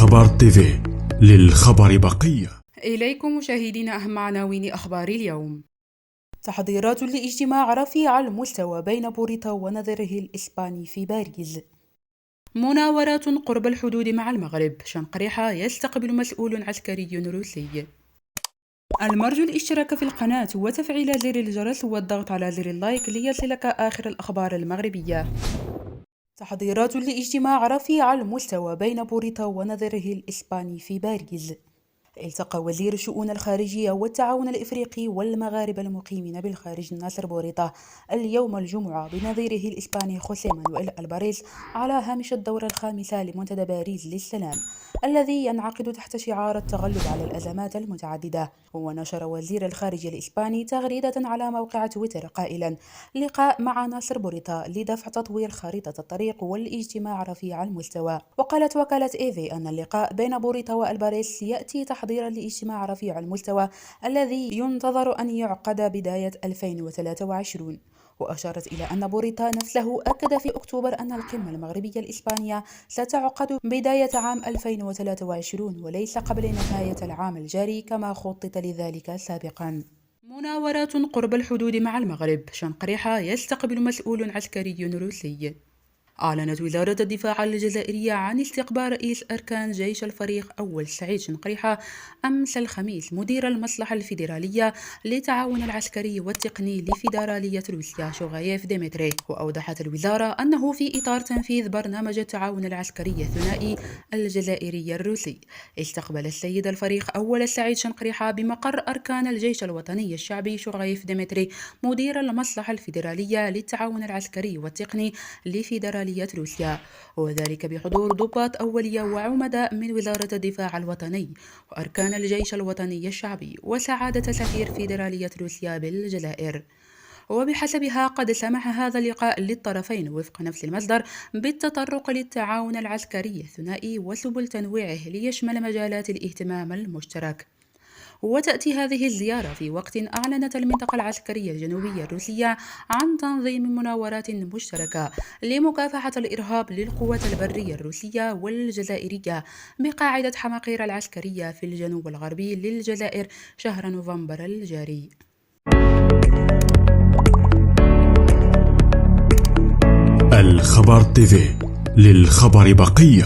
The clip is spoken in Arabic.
الخبر تيفي، للخبر بقية. إليكم مشاهدينا أهم عناوين أخبار اليوم. تحضيرات لاجتماع رفيع المستوى بين بوريتا ونظيره الإسباني في باريس. مناورات قرب الحدود مع المغرب، شنقريحة يستقبل مسؤول عسكري روسي. المرجو الاشتراك في القناة وتفعيل زر الجرس والضغط على زر اللايك ليصلك آخر الأخبار المغربية. تحضيرات لاجتماع رفيع المستوى بين بوريتا ونظيره الإسباني في باريس. التقى وزير الشؤون الخارجية والتعاون الإفريقي والمغاربة المقيمين بالخارج ناصر بوريتا اليوم الجمعة بنظيره الإسباني خوسيه مانويل ألباريز على هامش الدورة الخامسة لمنتدى باريس للسلام الذي ينعقد تحت شعار التغلب على الأزمات المتعددة. ونشر وزير الخارجية الإسباني تغريدة على موقع تويتر قائلا: لقاء مع ناصر بوريتا لدفع تطوير خريطة الطريق والاجتماع رفيع المستوى. وقالت وكالة إيفي أن اللقاء بين بوريتا وألباريز يأتي تحضيرا لاجتماع رفيع المستوى الذي ينتظر أن يعقد بداية 2023. وأشارت إلى أن بوريتا نفسه أكد في أكتوبر أن القمة المغربية الإسبانية ستعقد بداية عام 2023 وليس قبل نهاية العام الجاري كما خطط لذلك سابقا. مناورات قرب الحدود مع المغرب، شنقريحة يستقبل مسؤول عسكري روسي. أعلنت وزارة الدفاع الجزائرية عن استقبال رئيس أركان جيش الفريق أول سعيد شنقريحة أمس الخميس مدير المصلحة الفيدرالية للتعاون العسكري والتقني لفيدرالية روسيا شوغايف ديمتري. وأوضحت الوزارة أنه في إطار تنفيذ برنامج التعاون العسكري الثنائي الجزائري الروسي، استقبل السيد الفريق أول سعيد شنقريحة بمقر أركان الجيش الوطني الشعبي شوغايف ديمتري مدير المصلحة الفيدرالية للتعاون العسكري والتقني لفيدرالية روسيا، وذلك بحضور ضباط أولية وعمداء من وزارة الدفاع الوطني وأركان الجيش الوطني الشعبي وسعادة سفير فيدرالية روسيا بالجزائر. وبحسبها قد سمح هذا اللقاء للطرفين وفق نفس المصدر بالتطرق للتعاون العسكري الثنائي وسبل تنويعه ليشمل مجالات الاهتمام المشترك. وتأتي هذه الزيارة في وقت أعلنت المنطقة العسكرية الجنوبية الروسية عن تنظيم مناورات مشتركة لمكافحة الإرهاب للقوات البرية الروسية والجزائرية بقاعدة حماقير العسكرية في الجنوب الغربي للجزائر شهر نوفمبر الجاري. الخبر تيفي، للخبر بقية.